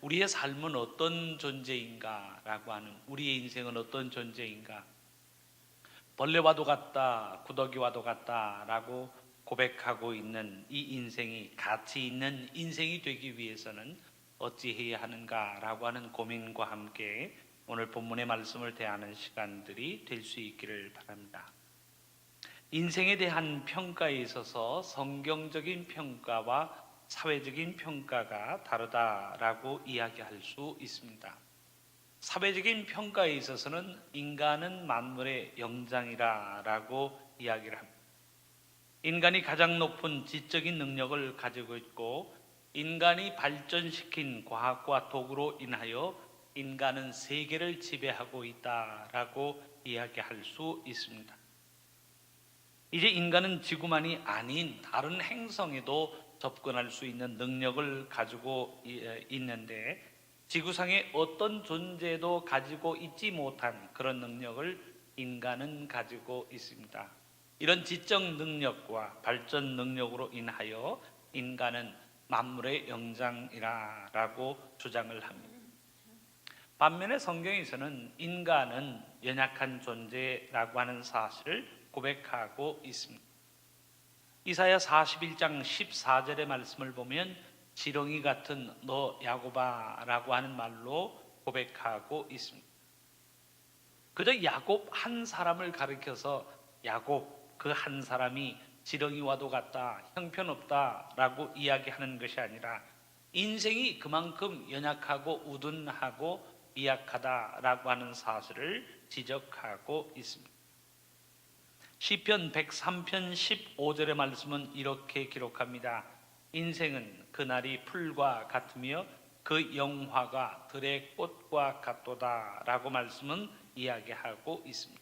우리의 삶은 어떤 존재인가라고 하는, 우리의 인생은 어떤 존재인가, 벌레와도 같다, 구더기와도 같다라고 고백하고 있는 이 인생이 가치 있는 인생이 되기 위해서는 어찌해야 하는가라고 하는 고민과 함께 오늘 본문의 말씀을 대하는 시간들이 될 수 있기를 바랍니다. 인생에 대한 평가에 있어서 성경적인 평가와 사회적인 평가가 다르다라고 이야기할 수 있습니다. 사회적인 평가에 있어서는 인간은 만물의 영장이라고 이야기를 합니다. 인간이 가장 높은 지적인 능력을 가지고 있고, 인간이 발전시킨 과학과 도구로 인하여 인간은 세계를 지배하고 있다라고 이야기할 수 있습니다. 이제 인간은 지구만이 아닌 다른 행성에도 접근할 수 있는 능력을 가지고 있는데, 지구상의 어떤 존재도 가지고 있지 못한 그런 능력을 인간은 가지고 있습니다. 이런 지적 능력과 발전 능력으로 인하여 인간은 만물의 영장이라고 주장을 합니다. 반면에 성경에서는 인간은 연약한 존재라고 하는 사실을 고백하고 있습니다. 이사야 41장 14절의 말씀을 보면 지렁이 같은 너 야곱아라고 하는 말로 고백하고 있습니다. 그저 야곱 한 사람을 가리켜서 야곱 그 한 사람이 지렁이와도 같다, 형편없다라고 이야기하는 것이 아니라 인생이 그만큼 연약하고 우둔하고 미약하다라고 하는 사실을 지적하고 있습니다. 시편 103편 15절의 말씀은 이렇게 기록합니다. 인생은 그날이 풀과 같으며 그 영화가 들의 꽃과 같도다 라고 말씀은 이야기하고 있습니다.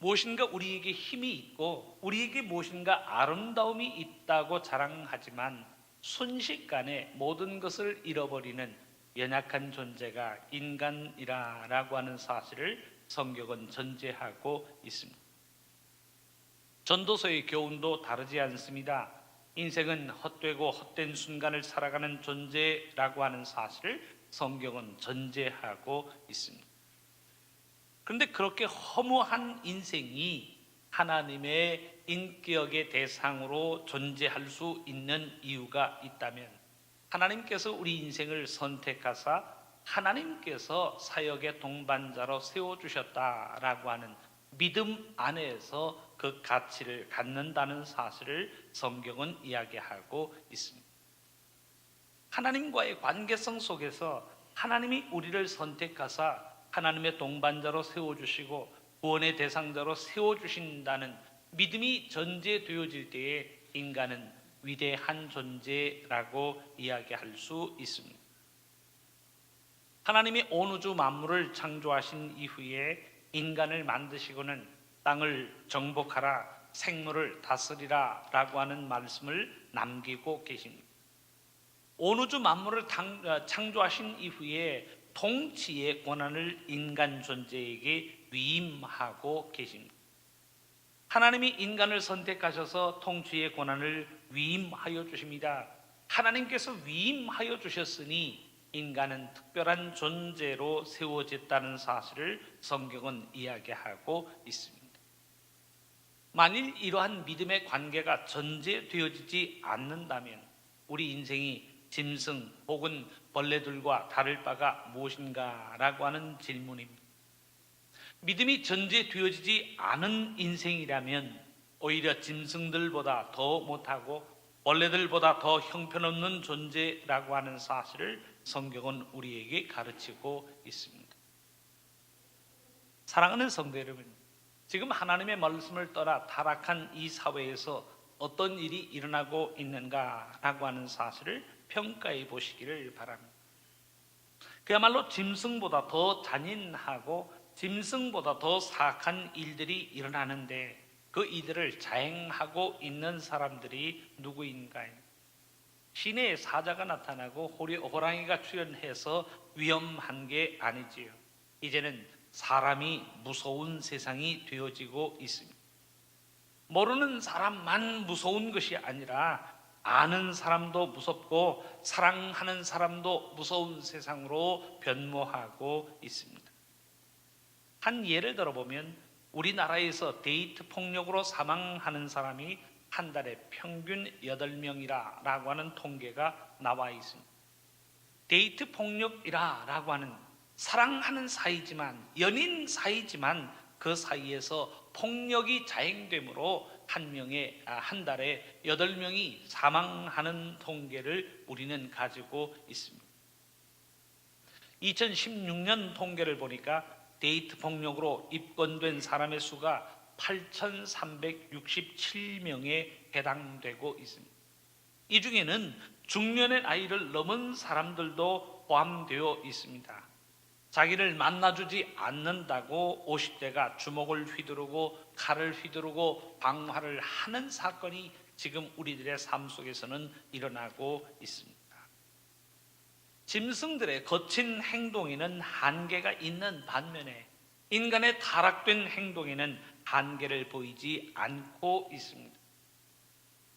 무엇인가 우리에게 힘이 있고 우리에게 무엇인가 아름다움이 있다고 자랑하지만 순식간에 모든 것을 잃어버리는 연약한 존재가 인간이라고 하는 사실을 성경은 전제하고 있습니다. 전도서의 교훈도 다르지 않습니다. 인생은 헛되고 헛된 순간을 살아가는 존재라고 하는 사실을 성경은 전제하고 있습니다. 그런데 그렇게 허무한 인생이 하나님의 인격의 대상으로 존재할 수 있는 이유가 있다면, 하나님께서 우리 인생을 선택하사 하나님께서 사역의 동반자로 세워주셨다라고 하는 믿음 안에서 그 가치를 갖는다는 사실을 성경은 이야기하고 있습니다. 하나님과의 관계성 속에서 하나님이 우리를 선택하사 하나님의 동반자로 세워주시고 구원의 대상자로 세워주신다는 믿음이 전제되어질 때에 인간은 위대한 존재라고 이야기할 수 있습니다. 하나님이 온 우주 만물을 창조하신 이후에 인간을 만드시고는 땅을 정복하라, 생물을 다스리라 라고 하는 말씀을 남기고 계십니다. 온 우주 만물을 창조하신 이후에 통치의 권한을 인간 존재에게 위임하고 계십니다. 하나님이 인간을 선택하셔서 통치의 권한을 위임하여 주십니다. 하나님께서 위임하여 주셨으니 인간은 특별한 존재로 세워졌다는 사실을 성경은 이야기하고 있습니다. 만일 이러한 믿음의 관계가 전제되어지지 않는다면 우리 인생이 짐승 혹은 벌레들과 다를 바가 무엇인가라고 하는 질문입니다. 믿음이 전제되어지지 않은 인생이라면 오히려 짐승들보다 더 못하고 벌레들보다 더 형편없는 존재라고 하는 사실을 성경은 우리에게 가르치고 있습니다. 사랑하는 성도 여러분, 지금 하나님의 말씀을 떠나 타락한 이 사회에서 어떤 일이 일어나고 있는가라고 하는 사실을 평가해 보시기를 바랍니다. 그야말로 짐승보다 더 잔인하고 짐승보다 더 사악한 일들이 일어나는데 그 이들을 자행하고 있는 사람들이 누구인가요? 시내에 사자가 나타나고 호랑이가 출현해서 위험한 게 아니지요. 이제는 사람이 무서운 세상이 되어지고 있습니다. 모르는 사람만 무서운 것이 아니라 아는 사람도 무섭고 사랑하는 사람도 무서운 세상으로 변모하고 있습니다. 한 예를 들어보면 우리나라에서 데이트 폭력으로 사망하는 사람이 한 달에 평균 8명이라고 하는 통계가 나와 있습니다. 데이트 폭력이라고 하는 사랑하는 사이지만, 연인 사이지만 그 사이에서 폭력이 자행되므로 한 달에 8명이 사망하는 통계를 우리는 가지고 있습니다. 2016년 통계를 보니까 데이트 폭력으로 입건된 사람의 수가 8,367명에 해당되고 있습니다. 이 중에는 중년의 나이를 넘은 사람들도 포함되어 있습니다. 자기를 만나주지 않는다고 50대가 주먹을 휘두르고 칼을 휘두르고 방화를 하는 사건이 지금 우리들의 삶 속에서는 일어나고 있습니다. 짐승들의 거친 행동에는 한계가 있는 반면에 인간의 타락된 행동에는 한계를 보이지 않고 있습니다.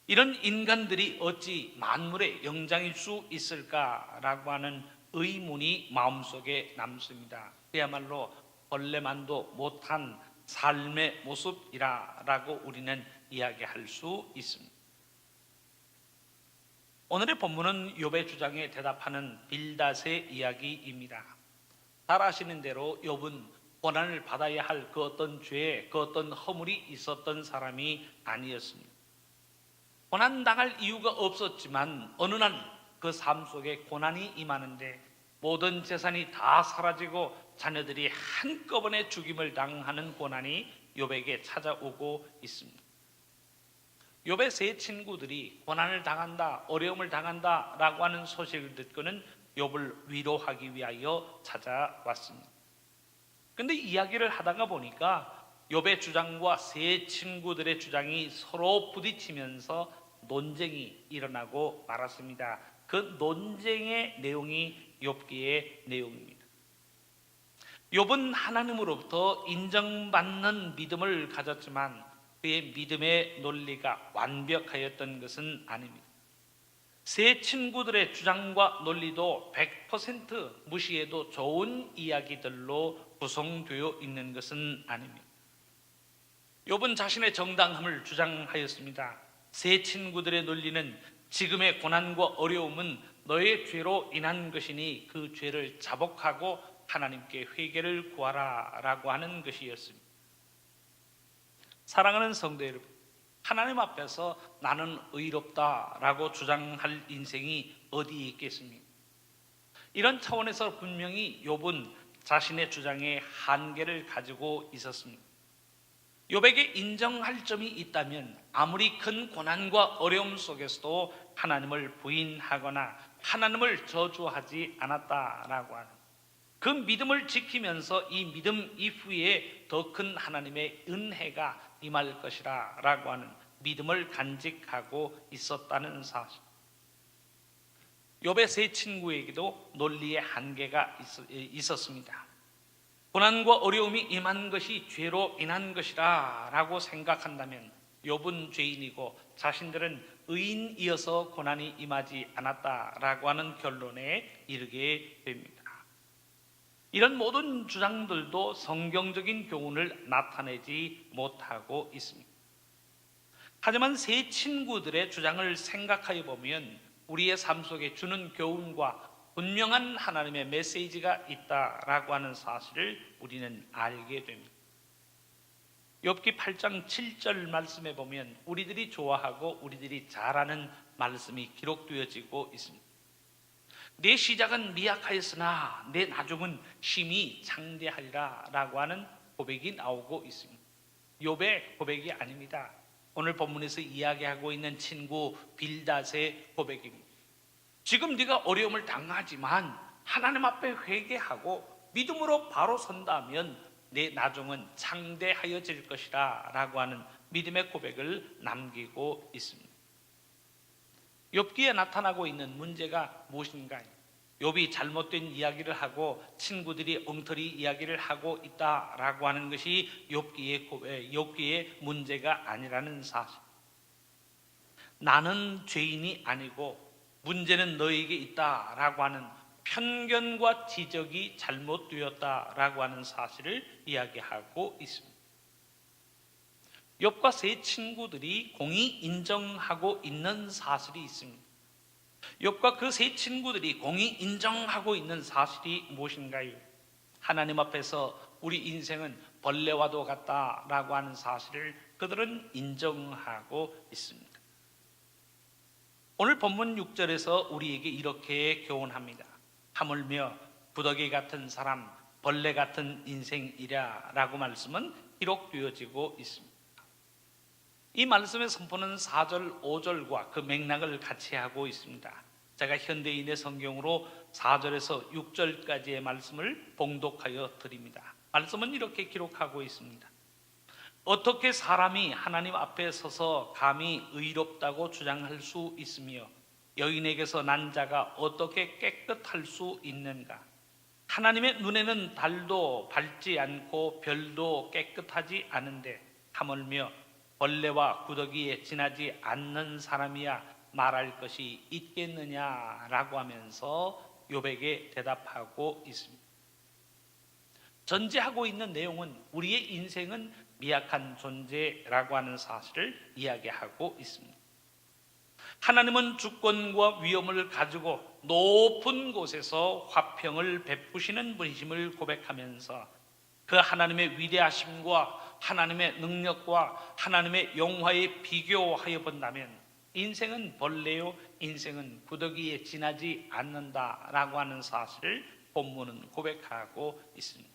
이런 인간들이 어찌 만물의 영장일 수 있을까라고 하는 의문이 마음속에 남습니다. 그야말로 벌레만도 못한 삶의 모습이라고 우리는 이야기할 수 있습니다. 오늘의 본문은 욥의 주장에 대답하는 빌닷의 이야기입니다. 잘 아시는 대로 욥은 고난을 받아야 할 그 어떤 죄, 그 어떤 허물이 있었던 사람이 아니었습니다. 고난당할 이유가 없었지만 어느 날 그 삶 속에 고난이 임하는데 모든 재산이 다 사라지고 자녀들이 한꺼번에 죽임을 당하는 고난이 욥에게 찾아오고 있습니다. 욥의 세 친구들이 고난을 당한다, 어려움을 당한다라고 하는 소식을 듣고는 욥을 위로하기 위하여 찾아왔습니다. 그런데 이야기를 하다가 보니까 욥의 주장과 세 친구들의 주장이 서로 부딪히면서 논쟁이 일어나고 말았습니다. 그 논쟁의 내용이 욥기의 내용입니다. 욥은 하나님으로부터 인정받는 믿음을 가졌지만 그의 믿음의 논리가 완벽하였던 것은 아닙니다. 세 친구들의 주장과 논리도 100% 무시해도 좋은 이야기들로 구성되어 있는 것은 아닙니다. 욥은 자신의 정당함을 주장하였습니다. 세 친구들의 논리는 지금의 고난과 어려움은 너의 죄로 인한 것이니 그 죄를 자복하고 하나님께 회개를 구하라 라고 하는 것이었습니다. 사랑하는 성도 여러분, 하나님 앞에서 나는 의롭다라고 주장할 인생이 어디 있겠습니까? 이런 차원에서 분명히 욥은 자신의 주장에 한계를 가지고 있었습니다. 욥에게 인정할 점이 있다면 아무리 큰 고난과 어려움 속에서도 하나님을 부인하거나 하나님을 저주하지 않았다라고 하는 그 믿음을 지키면서 이 믿음 이후에 더 큰 하나님의 은혜가 임할 것이라 라고 하는 믿음을 간직하고 있었다는 사실. 욥의 세 친구에게도 논리의 한계가 있었습니다. 고난과 어려움이 임한 것이 죄로 인한 것이라 라고 생각한다면 욥은 죄인이고 자신들은 의인이어서 고난이 임하지 않았다라고 하는 결론에 이르게 됩니다. 이런 모든 주장들도 성경적인 교훈을 나타내지 못하고 있습니다. 하지만 세 친구들의 주장을 생각해 보면 우리의 삶 속에 주는 교훈과 분명한 하나님의 메시지가 있다라고 하는 사실을 우리는 알게 됩니다. 욥기 8장 7절 말씀에 보면 우리들이 좋아하고 우리들이 잘 아는 말씀이 기록되어지고 있습니다. 내 시작은 미약하였으나 내 나중은 심히 창대하리라 라고 하는 고백이 나오고 있습니다. 욥의 고백이 아닙니다. 오늘 본문에서 이야기하고 있는 친구 빌닷의 고백입니다. 지금 네가 어려움을 당하지만 하나님 앞에 회개하고 믿음으로 바로 선다면 내 나중은 창대하여질 것이라 라고 하는 믿음의 고백을 남기고 있습니다. 욥기에 나타나고 있는 문제가 무엇인가요? 욥이 잘못된 이야기를 하고 친구들이 엉터리 이야기를 하고 있다라고 하는 것이 욥기의 문제가 아니라는 사실. 나는 죄인이 아니고 문제는 너에게 있다라고 하는 편견과 지적이 잘못되었다라고 하는 사실을 이야기하고 있습니다. 욥과 세 친구들이 공히 인정하고 있는 사실이 있습니다. 욥과 그 세 친구들이 공히 인정하고 있는 사실이 무엇인가요? 하나님 앞에서 우리 인생은 벌레와도 같다라고 하는 사실을 그들은 인정하고 있습니다. 오늘 본문 6절에서 우리에게 이렇게 교훈합니다. 하물며 구더기 같은 사람, 벌레 같은 인생이랴 라고 말씀은 기록되어지고 있습니다. 이 말씀의 선포는 4절, 5절과 그 맥락을 같이 하고 있습니다. 제가 현대인의 성경으로 4절에서 6절까지의 말씀을 봉독하여 드립니다. 말씀은 이렇게 기록하고 있습니다. 어떻게 사람이 하나님 앞에 서서 감히 의롭다고 주장할 수 있으며 여인에게서 난 자가 어떻게 깨끗할 수 있는가? 하나님의 눈에는 달도 밝지 않고 별도 깨끗하지 않은데 하물며 벌레와 구더기에 지나지 않는 사람이야 말할 것이 있겠느냐라고 하면서 욥에게 대답하고 있습니다. 전제하고 있는 내용은 우리의 인생은 미약한 존재라고 하는 사실을 이야기하고 있습니다. 하나님은 주권과 위엄을 가지고 높은 곳에서 화평을 베푸시는 분이심을 고백하면서 그 하나님의 위대하심과 하나님의 능력과 하나님의 영화에 비교하여 본다면 인생은 벌레요, 인생은 구더기에 지나지 않는다라고 하는 사실을 본문은 고백하고 있습니다.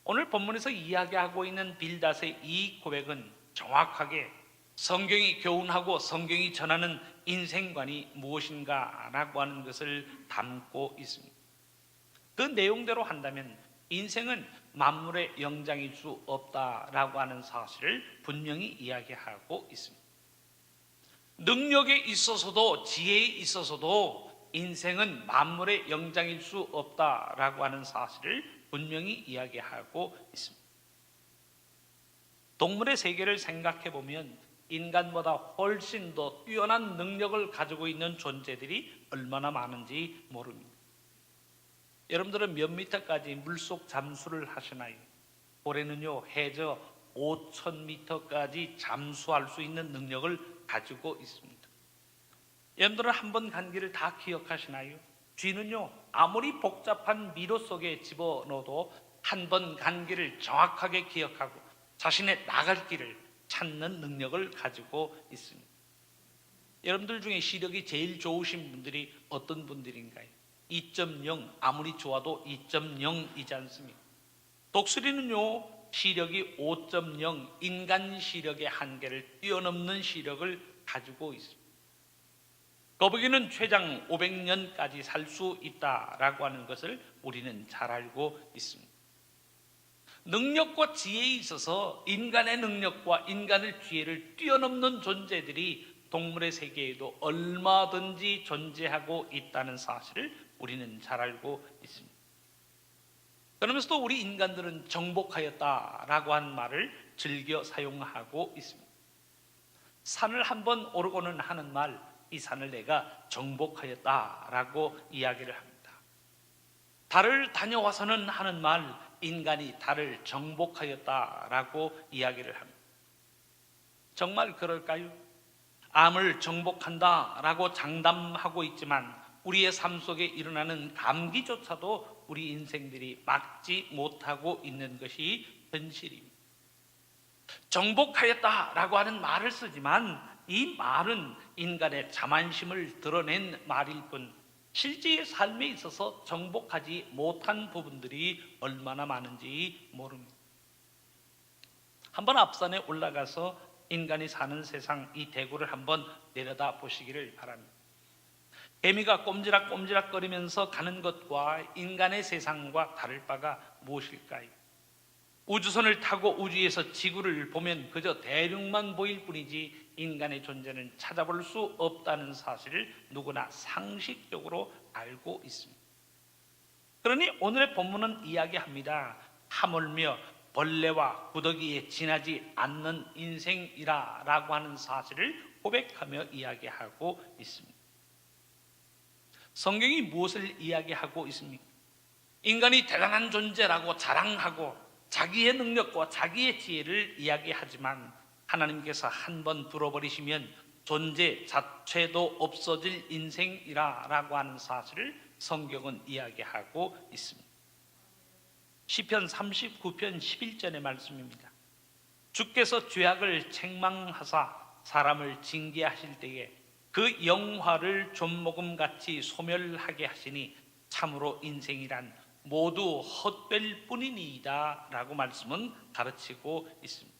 오늘 본문에서 이야기하고 있는 빌닷의 이 고백은 정확하게 성경이 교훈하고 성경이 전하는 인생관이 무엇인가라고 하는 것을 담고 있습니다. 그 내용대로 한다면 인생은 만물의 영장일 수 없다라고 하는 사실을 분명히 이야기하고 있습니다. 능력에 있어서도 지혜에 있어서도 인생은 만물의 영장일 수 없다라고 하는 사실을 분명히 이야기하고 있습니다. 동물의 세계를 생각해 보면 인간보다 훨씬 더 뛰어난 능력을 가지고 있는 존재들이 얼마나 많은지 모릅니다. 여러분들은 몇 미터까지 물속 잠수를 하시나요? 올해는요 해저 5,000m까지 잠수할 수 있는 능력을 가지고 있습니다. 여러분들은 한 번 간 길을 다 기억하시나요? 쥐는요 아무리 복잡한 미로 속에 집어넣어도 한 번 간 길을 정확하게 기억하고 자신의 나갈 길을 찾는 능력을 가지고 있습니다. 여러분들 중에 시력이 제일 좋으신 분들이 어떤 분들인가요? 2.0 아무리 좋아도 2.0이지 않습니까? 독수리는요 시력이 5.0 인간 시력의 한계를 뛰어넘는 시력을 가지고 있습니다. 거북이는 최장 500년까지 살 수 있다라고 하는 것을 우리는 잘 알고 있습니다. 능력과 지혜에 있어서 인간의 능력과 인간의 지혜를 뛰어넘는 존재들이 동물의 세계에도 얼마든지 존재하고 있다는 사실을 우리는 잘 알고 있습니다. 그러면서도 우리 인간들은 정복하였다라고 하는 말을 즐겨 사용하고 있습니다. 산을 한번 오르고는 하는 말, 이 산을 내가 정복하였다라고 이야기를 합니다. 달을 다녀와서는 하는 말, 인간이 달을 정복하였다라고 이야기를 합니다. 정말 그럴까요? 암을 정복한다라고 장담하고 있지만 우리의 삶 속에 일어나는 감기조차도 우리 인생들이 막지 못하고 있는 것이 현실입니다. 정복하였다라고 하는 말을 쓰지만 이 말은 인간의 자만심을 드러낸 말일 뿐 실제의 삶에 있어서 정복하지 못한 부분들이 얼마나 많은지 모릅니다. 한번 앞산에 올라가서 인간이 사는 세상 이 대구를 한번 내려다 보시기를 바랍니다. 개미가 꼼지락꼼지락 거리면서 가는 것과 인간의 세상과 다를 바가 무엇일까요? 우주선을 타고 우주에서 지구를 보면 그저 대륙만 보일 뿐이지 인간의 존재는 찾아볼 수 없다는 사실을 누구나 상식적으로 알고 있습니다. 그러니 오늘의 본문은 이야기합니다. 하물며 벌레와 구더기에 지나지 않는 인생이라 라고 하는 사실을 고백하며 이야기하고 있습니다. 성경이 무엇을 이야기하고 있습니까? 인간이 대단한 존재라고 자랑하고 자기의 능력과 자기의 지혜를 이야기하지만 하나님께서 한번 불어버리시면 존재 자체도 없어질 인생이라고 하는 사실을 성경은 이야기하고 있습니다. 시편 39편 11절의 말씀입니다. 주께서 죄악을 책망하사 사람을 징계하실 때에 그 영화를 좀모금같이 소멸하게 하시니 참으로 인생이란 모두 헛될 뿐이니이다 라고 말씀은 가르치고 있습니다.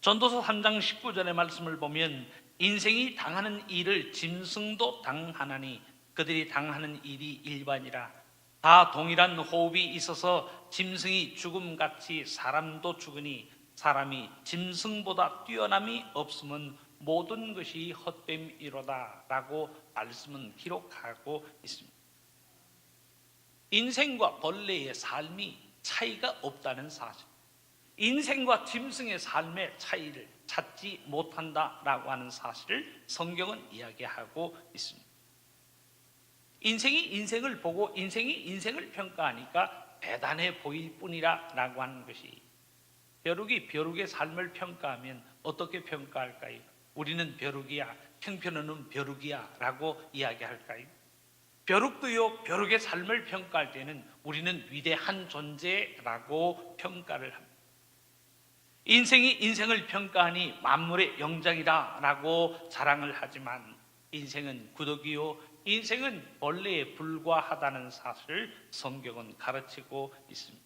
전도서 3장 19절의 말씀을 보면 인생이 당하는 일을 짐승도 당하나니 그들이 당하는 일이 일반이라 다 동일한 호흡이 있어서 짐승이 죽음같이 사람도 죽으니 사람이 짐승보다 뛰어남이 없으면 모든 것이 헛됨이로다 라고 말씀은 기록하고 있습니다. 인생과 벌레의 삶이 차이가 없다는 사실, 인생과 짐승의 삶의 차이를 찾지 못한다라고 하는 사실을 성경은 이야기하고 있습니다. 인생이 인생을 보고 인생이 인생을 평가하니까 대단해 보일 뿐이라 라고 하는 것이, 벼룩이 벼룩의 삶을 평가하면 어떻게 평가할까요? 우리는 벼룩이야, 형편없는 벼룩이야 라고 이야기할까요? 벼룩도요, 벼룩의 삶을 평가할 때는 우리는 위대한 존재라고 평가를 합니다. 인생이 인생을 평가하니 만물의 영장이다 라고 자랑을 하지만 인생은 구더기요, 인생은 벌레에 불과하다는 사실을 성경은 가르치고 있습니다.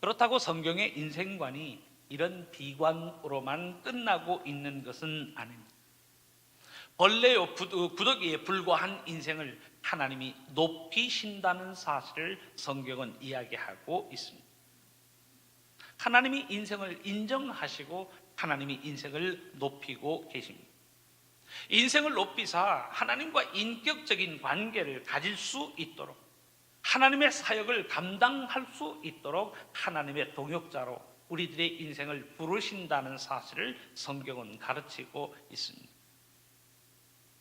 그렇다고 성경의 인생관이 이런 비관으로만 끝나고 있는 것은 아닙니다. 벌레요 구더기에 불과한 인생을 하나님이 높이신다는 사실을 성경은 이야기하고 있습니다. 하나님이 인생을 인정하시고 하나님이 인생을 높이고 계십니다. 인생을 높이사 하나님과 인격적인 관계를 가질 수 있도록, 하나님의 사역을 감당할 수 있도록 하나님의 동역자로 우리들의 인생을 부르신다는 사실을 성경은 가르치고 있습니다.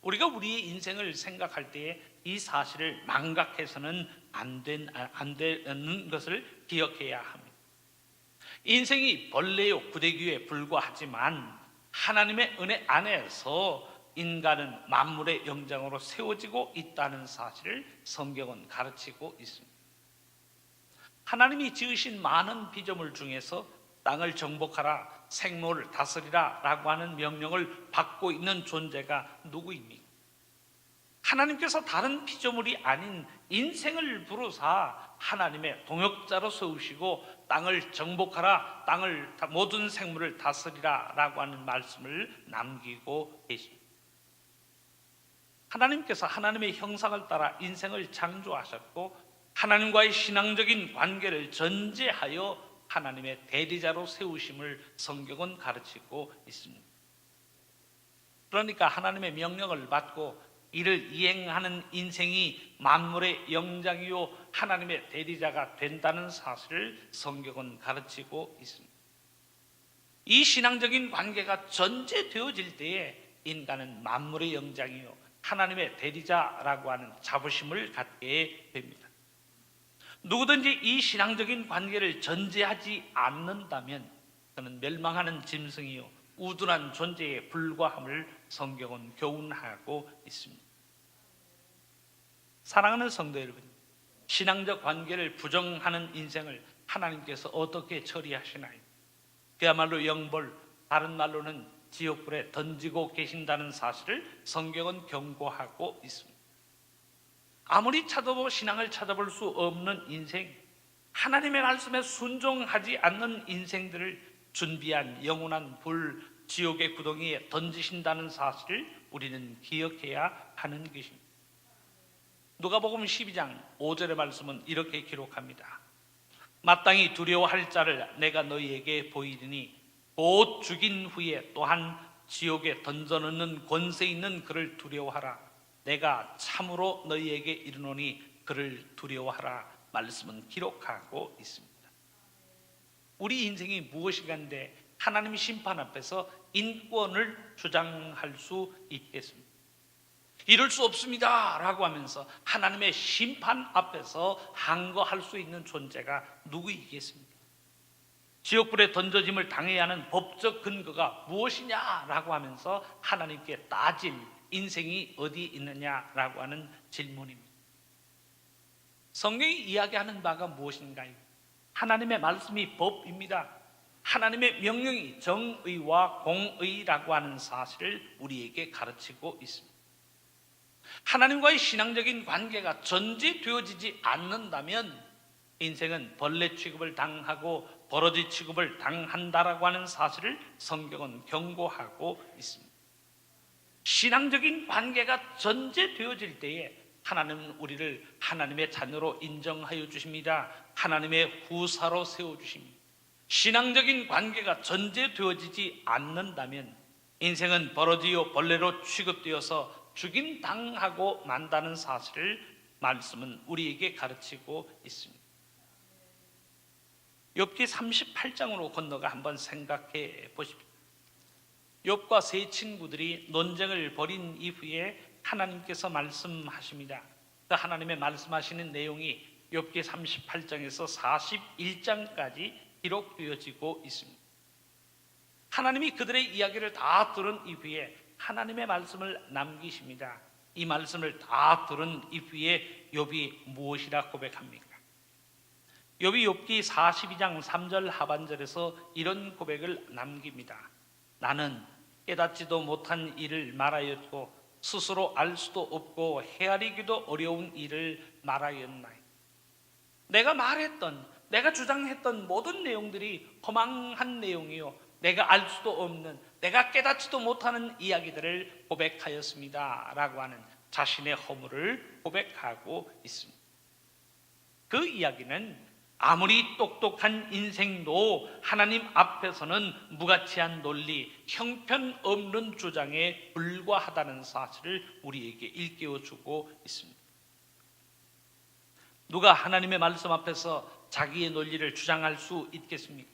우리가 우리의 인생을 생각할 때에 이 사실을 망각해서는 안 되는 것을 기억해야 합니다. 인생이 벌레요 구더기에 불과하지만 하나님의 은혜 안에서 인간은 만물의 영장으로 세워지고 있다는 사실을 성경은 가르치고 있습니다. 하나님이 지으신 많은 피조물 중에서 땅을 정복하라, 생물을 다스리라 라고 하는 명령을 받고 있는 존재가 누구입니까? 하나님께서 다른 피조물이 아닌 인생을 부르사 하나님의 동역자로 세우시고 땅을 정복하라, 땅을 모든 생물을 다스리라 라고 하는 말씀을 남기고 계십니다. 하나님께서 하나님의 형상을 따라 인생을 창조하셨고 하나님과의 신앙적인 관계를 전제하여 하나님의 대리자로 세우심을 성경은 가르치고 있습니다. 그러니까 하나님의 명령을 받고 이를 이행하는 인생이 만물의 영장이요 하나님의 대리자가 된다는 사실을 성경은 가르치고 있습니다. 이 신앙적인 관계가 전제되어질 때에 인간은 만물의 영장이요 하나님의 대리자라고 하는 자부심을 갖게 됩니다. 누구든지 이 신앙적인 관계를 전제하지 않는다면 그는 멸망하는 짐승이요 우둔한 존재에 불과함을 성경은 교훈하고 있습니다. 사랑하는 성도 여러분, 신앙적 관계를 부정하는 인생을 하나님께서 어떻게 처리하시나요? 그야말로 영벌, 다른 말로는 지옥불에 던지고 계신다는 사실을 성경은 경고하고 있습니다. 아무리 찾아도 신앙을 찾아볼 수 없는 인생, 하나님의 말씀에 순종하지 않는 인생들을 준비한 영원한 불, 지옥의 구덩이에 던지신다는 사실을 우리는 기억해야 하는 것입니다. 누가복음 12장 5절의 말씀은 이렇게 기록합니다. 마땅히 두려워할 자를 내가 너희에게 보이리니 곧 죽인 후에 또한 지옥에 던져넣는 권세 있는 그를 두려워하라. 내가 참으로 너희에게 이르노니 그를 두려워하라. 말씀은 기록하고 있습니다. 우리 인생이 무엇이간데 하나님의 심판 앞에서 인권을 주장할 수 있겠습니까? 이럴 수 없습니다 라고 하면서 하나님의 심판 앞에서 항거할 수 있는 존재가 누구이겠습니까? 지옥불에 던져짐을 당해야 하는 법적 근거가 무엇이냐라고 하면서 하나님께 따질 인생이 어디 있느냐라고 하는 질문입니다. 성경이 이야기하는 바가 무엇인가요? 하나님의 말씀이 법입니다. 하나님의 명령이 정의와 공의라고 하는 사실을 우리에게 가르치고 있습니다. 하나님과의 신앙적인 관계가 전제되어지지 않는다면 인생은 벌레 취급을 당하고 버러지 취급을 당한다라고 하는 사실을 성경은 경고하고 있습니다. 신앙적인 관계가 전제되어질 때에 하나님은 우리를 하나님의 자녀로 인정하여 주십니다. 하나님의 후사로 세워주십니다. 신앙적인 관계가 전제되어지지 않는다면 인생은 버러지요 벌레로 취급되어서 죽임당하고 만다는 사실을 말씀은 우리에게 가르치고 있습니다. 욥기 38장으로 건너가 한번 생각해 보십시오. 욥과 세 친구들이 논쟁을 벌인 이후에 하나님께서 말씀하십니다. 그 하나님의 말씀하시는 내용이 욥기 38장에서 41장까지 기록되어지고 있습니다. 하나님이 그들의 이야기를 다 들은 이후에 하나님의 말씀을 남기십니다. 이 말씀을 다 들은 이후에 욥이 무엇이라 고백합니까? 욥이 욥기 42장 3절 하반절에서 이런 고백을 남깁니다. 나는 깨닫지도 못한 일을 말하였고 스스로 알 수도 없고 헤아리기도 어려운 일을 말하였나이다. 내가 말했던, 내가 주장했던 모든 내용들이 허망한 내용이요, 내가 알 수도 없는, 내가 깨닫지도 못하는 이야기들을 고백하였습니다 라고 하는 자신의 허물을 고백하고 있습니다. 그 이야기는 아무리 똑똑한 인생도 하나님 앞에서는 무가치한 논리, 형편없는 주장에 불과하다는 사실을 우리에게 일깨워주고 있습니다. 누가 하나님의 말씀 앞에서 자기의 논리를 주장할 수 있겠습니까?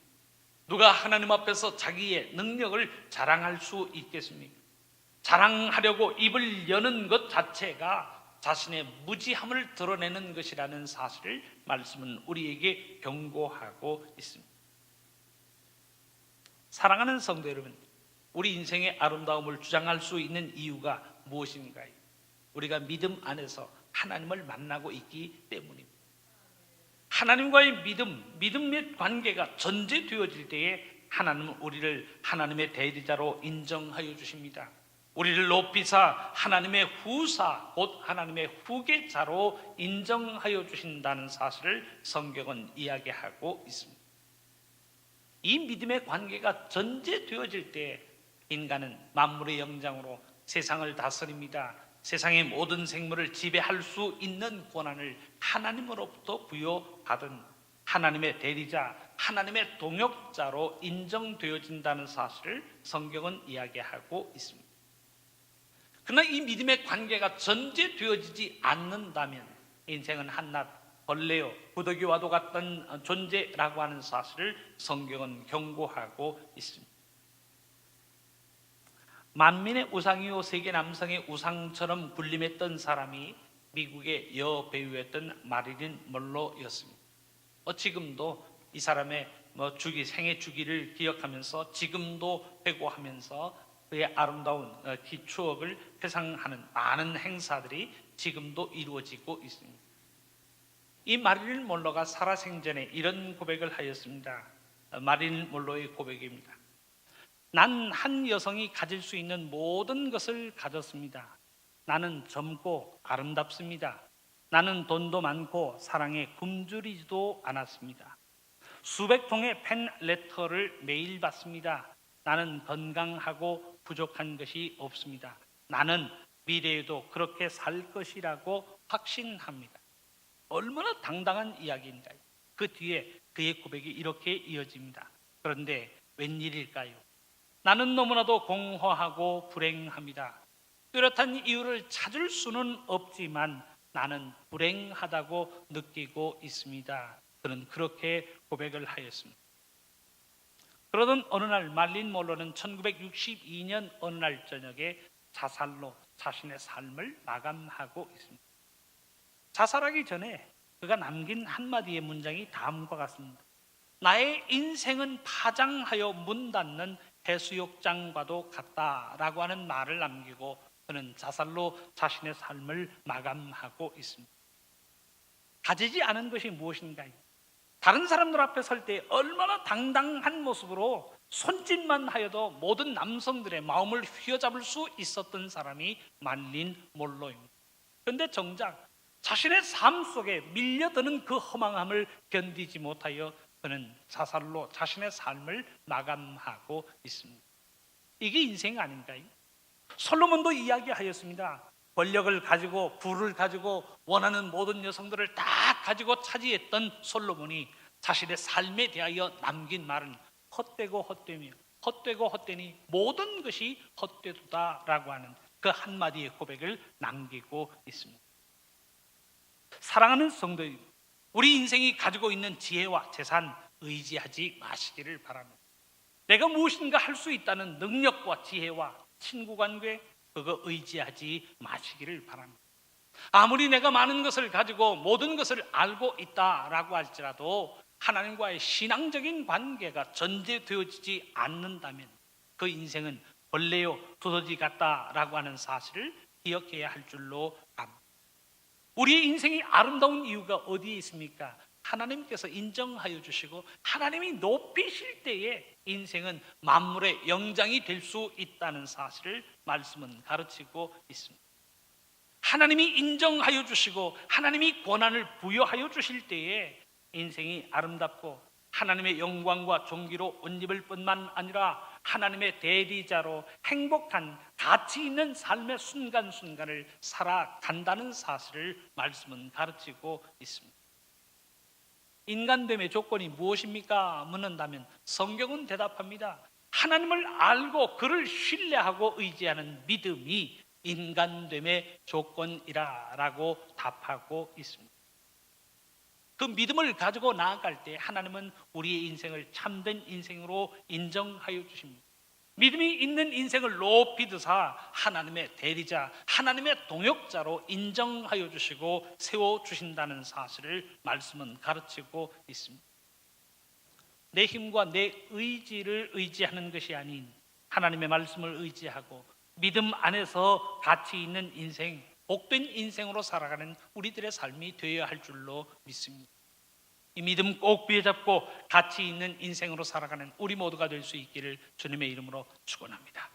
누가 하나님 앞에서 자기의 능력을 자랑할 수 있겠습니까? 자랑하려고 입을 여는 것 자체가 자신의 무지함을 드러내는 것이라는 사실을 말씀은 우리에게 경고하고 있습니다. 사랑하는 성도 여러분, 우리 인생의 아름다움을 주장할 수 있는 이유가 무엇인가요? 우리가 믿음 안에서 하나님을 만나고 있기 때문입니다. 하나님과의 믿음의 관계가 전제되어질 때에 하나님은 우리를 하나님의 대리자로 인정하여 주십니다. 우리를 높이사 하나님의 후사, 곧 하나님의 후계자로 인정하여 주신다는 사실을 성경은 이야기하고 있습니다. 이 믿음의 관계가 전제되어질 때 인간은 만물의 영장으로 세상을 다스립니다. 세상의 모든 생물을 지배할 수 있는 권한을 하나님으로부터 부여받은 하나님의 대리자, 하나님의 동역자로 인정되어진다는 사실을 성경은 이야기하고 있습니다. 그러나 이 믿음의 관계가 전제되어지지 않는다면 인생은 한낱 벌레요 구더기와도 같던 존재라고 하는 사실을 성경은 경고하고 있습니다. 만민의 우상이요 세계 남성의 우상처럼 군림했던 사람이 미국의 여배우였던 마릴린 먼로였습니다. 지금도 이 사람의 생애 주기를 기억하면서 지금도 회고하면서 그의 아름다운 추억을 회상하는 많은 행사들이 지금도 이루어지고 있습니다. 이 마릴린 먼로가 살아생전에 이런 고백을 하였습니다. 마릴린 먼로의 고백입니다. 난 한 여성이 가질 수 있는 모든 것을 가졌습니다. 나는 젊고 아름답습니다. 나는 돈도 많고 사랑에 굶주리지도 않았습니다. 수백 통의 팬레터를 매일 받습니다. 나는 건강하고 부족한 것이 없습니다. 나는 미래에도 그렇게 살 것이라고 확신합니다. 얼마나 당당한 이야기인가요? 그 뒤에 그의 고백이 이렇게 이어집니다. 그런데 웬일일까요? 나는 너무나도 공허하고 불행합니다. 뚜렷한 이유를 찾을 수는 없지만 나는 불행하다고 느끼고 있습니다. 그는 그렇게 고백을 하였습니다. 그러던 어느 날 말린 몰로는 1962년 어느 날 저녁에 자살로 자신의 삶을 마감하고 있습니다. 자살하기 전에 그가 남긴 한마디의 문장이 다음과 같습니다. 나의 인생은 파장하여 문 닫는 해수욕장과도 같다라고 하는 말을 남기고 그는 자살로 자신의 삶을 마감하고 있습니다. 가지지 않은 것이 무엇인가요? 다른 사람들 앞에 설 때 얼마나 당당한 모습으로 손짓만 하여도 모든 남성들의 마음을 휘어잡을 수 있었던 사람이 말린 몰로입니다. 그런데 정작 자신의 삶 속에 밀려드는 그 허망함을 견디지 못하여 그는 자살로 자신의 삶을 마감하고 있습니다. 이게 인생 아닌가요? 솔로몬도 이야기하였습니다. 권력을 가지고 부를 가지고 원하는 모든 여성들을 다 가지고 차지했던 솔로몬이 자신의 삶에 대하여 남긴 말은 헛되고 헛되며 헛되고 헛되니 모든 것이 헛되도다라고 하는 그 한마디의 고백을 남기고 있습니다. 사랑하는 성도, 우리 인생이 가지고 있는 지혜와 재산 의지하지 마시기를 바랍니다. 내가 무엇인가 할 수 있다는 능력과 지혜와 친구관계 그거 의지하지 마시기를 바랍니다. 아무리 내가 많은 것을 가지고 모든 것을 알고 있다라고 할지라도 하나님과의 신앙적인 관계가 전제되어지지 않는다면 그 인생은 벌레요 두더지 같다라고 하는 사실을 기억해야 할 줄로 압니다. 우리의 인생이 아름다운 이유가 어디에 있습니까? 하나님께서 인정하여 주시고 하나님이 높이실 때에 인생은 만물의 영장이 될 수 있다는 사실을 말씀은 가르치고 있습니다. 하나님이 인정하여 주시고 하나님이 권한을 부여하여 주실 때에 인생이 아름답고 하나님의 영광과 존귀로 옷 입을 뿐만 아니라 하나님의 대리자로 행복한 가치 있는 삶의 순간순간을 살아간다는 사실을 말씀은 가르치고 있습니다. 인간됨의 조건이 무엇입니까? 묻는다면 성경은 대답합니다. 하나님을 알고 그를 신뢰하고 의지하는 믿음이 인간됨의 조건이라고 답하고 있습니다. 그 믿음을 가지고 나아갈 때 하나님은 우리의 인생을 참된 인생으로 인정하여 주십니다. 믿음이 있는 인생을 높이 드사 하나님의 대리자, 하나님의 동역자로 인정하여 주시고 세워주신다는 사실을 말씀은 가르치고 있습니다. 내 힘과 내 의지를 의지하는 것이 아닌 하나님의 말씀을 의지하고 믿음 안에서 가치 있는 인생, 복된 인생으로 살아가는 우리들의 삶이 되어야 할 줄로 믿습니다. 이 믿음 꼭 부여잡고 가치 있는 인생으로 살아가는 우리 모두가 될 수 있기를 주님의 이름으로 축원합니다.